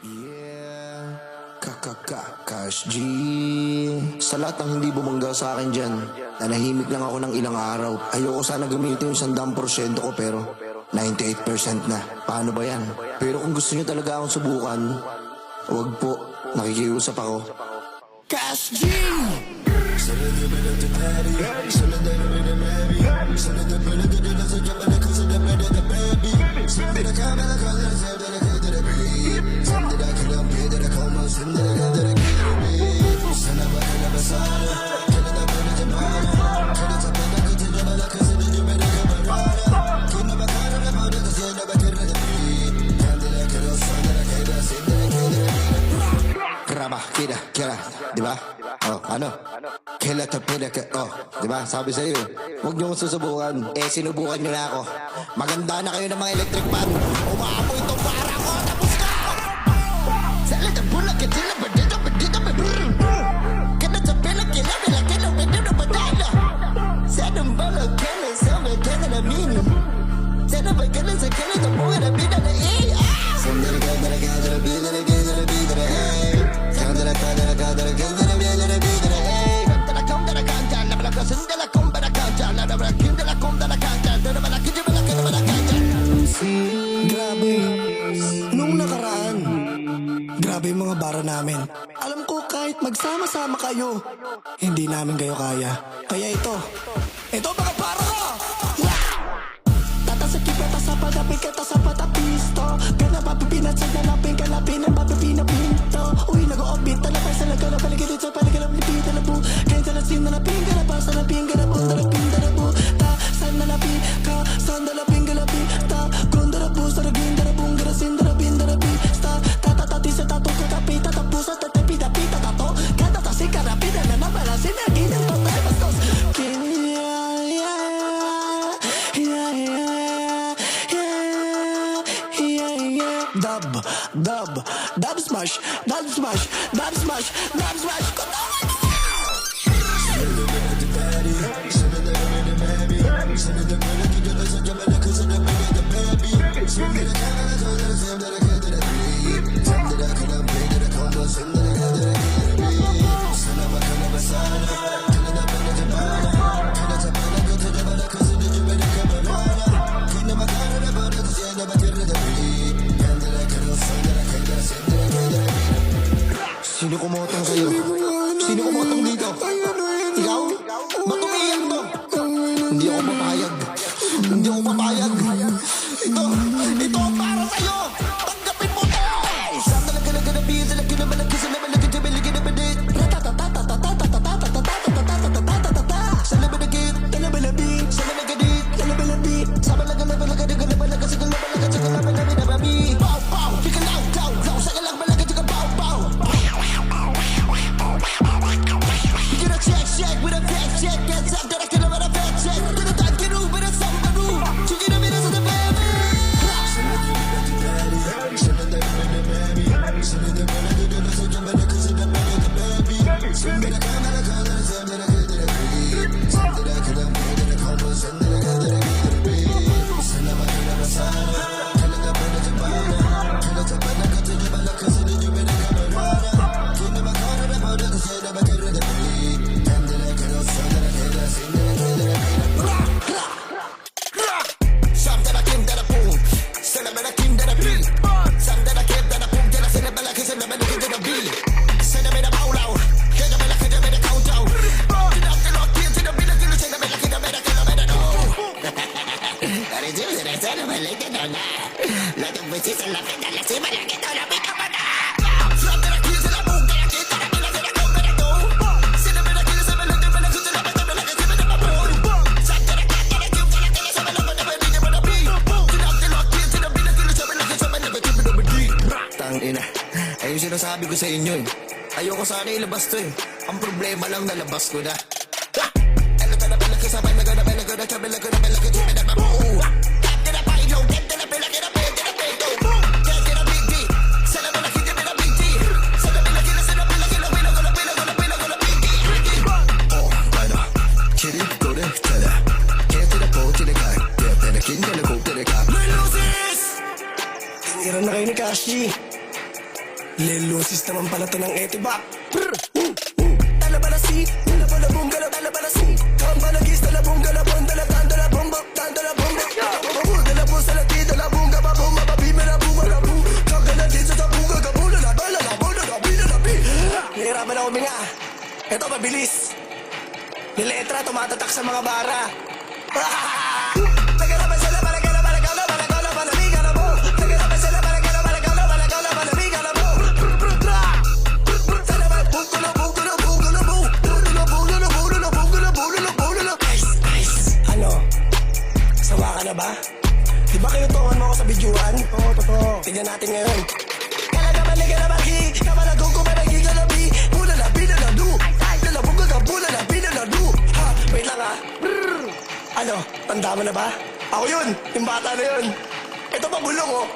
Yeah, Cash G. Sa lahat ng hindi bumangga sa akin dyan, nanahimik lang ako ng ilang araw. Ayoko sana gamitin yung 100% ko pero 98% na. Paano ba yan? Pero kung gusto nyo talaga akong subukan, wag po, nakikiusap ako. Cash G! Kraba, kira, di ba? Oh, ano? Kila tapila ka, oh, di ba? Sabi sa iyo, huwag niyo susubukan. Sinubukan niyo na ako. Maganda na kayo ng mga electric fan. Umaapoy itong para ko, tapos ka! Sala na bulag, sila ba dito, Kana sa pila, kila, badala. Sanang balag, kila, sama, kila na mini. Sana ba kila sa kila, na buhay na bida na Sandara, kadara, bida na Grabe. Nung nakaraan, grabe yung mga bara namin. Alam ko kahit magsama-sama kayo, hindi namin kayo kaya. Kaya ito mga para ko! Tata sa kipeta sa padapin, kata sa patapisto. Kana mapipinat sa galapin, kalapin ang mapipinapinto. Uy, nag-o-orbit, talapay sa lagana, paligid sa paligid, lipita na po. Kaya talasin na napin, galapa sa napin, galapo, talapin, dalapo. Ta, san na napin, ka, san dalapin, galapin, ta, kondarapo, saragin, darapong, garasin, darapin, darapi, sta, tatatati sa tato, kakapi, tatapo sa tatapi, tapi, tatato, katatasi, karapi, na napalasin, nagin, ang patay, bastos. Dub smash. Sino kumotong sa'yo? Sino kumotong dito? Ikaw? Ba't umiiyak to? Hindi ako papayag. Ito ang para sa'yo! Tanggapin mo to! Saan talaga naganabi? Sa laki na malaki, sa namalaki, sa malaki na balit. Sa nabalagit, talabalabit. Sa nalagadit, talabalabit. Sa malagalabalagad, nagalabalagad, sa galabalagad, sa galabalabit, nababi. Pow! Fika lang, down, sa galagbalagad, sa pow! Check with a fact check, gets up that I can have a fact check. With a dad can move with a samba move. To get a minute of the baby. Ayun sinasabi ko sa inyo Ayoko sana ilabas to Ang problema lang nalabas ko na. Tira na kayo ni Cash G. Lelusis naman pala to ng etibak. Talabalasi, talabalabong galap, talabalasi. Kambalagis, talabong galabon, dalatan, dalabong bak, dalabong bak. Dalabong sa lati, dalabong gababong, mababi, malabong, malabong. Kagalatin sa tabong, gagabong, lalabang, lalabong, lalabi, lalabi. Nahirapan ako huminga. Ito, mabilis. Niletra, tumatatak sa mga bara. Nagarapan sila, malagala, malagala, malagala, malamig, alam mo. Nagarapan sila, malagala, malagala, malagala, malamig, alam mo. Salamat, bungkulo, bungkulo, bungkulo, bungkulo, bungkulo, bungkulo, bungkulo, bungkulo, bungkulo. Nice, nice. Ano? Sawa ka na ba? Di ba kinutungan mo ako sa bidyuhan? Oo, totoo. Tignan natin ngayon. Kalagaman na galabaki, kamalagong kumalagi galabi. Mula na binaladu. Dalabong gagabula na binaladu. Ha, wait lang ha. Ano, tanda mo na ba? Ako yun, yung bata na yun. Ito pa bulong oh.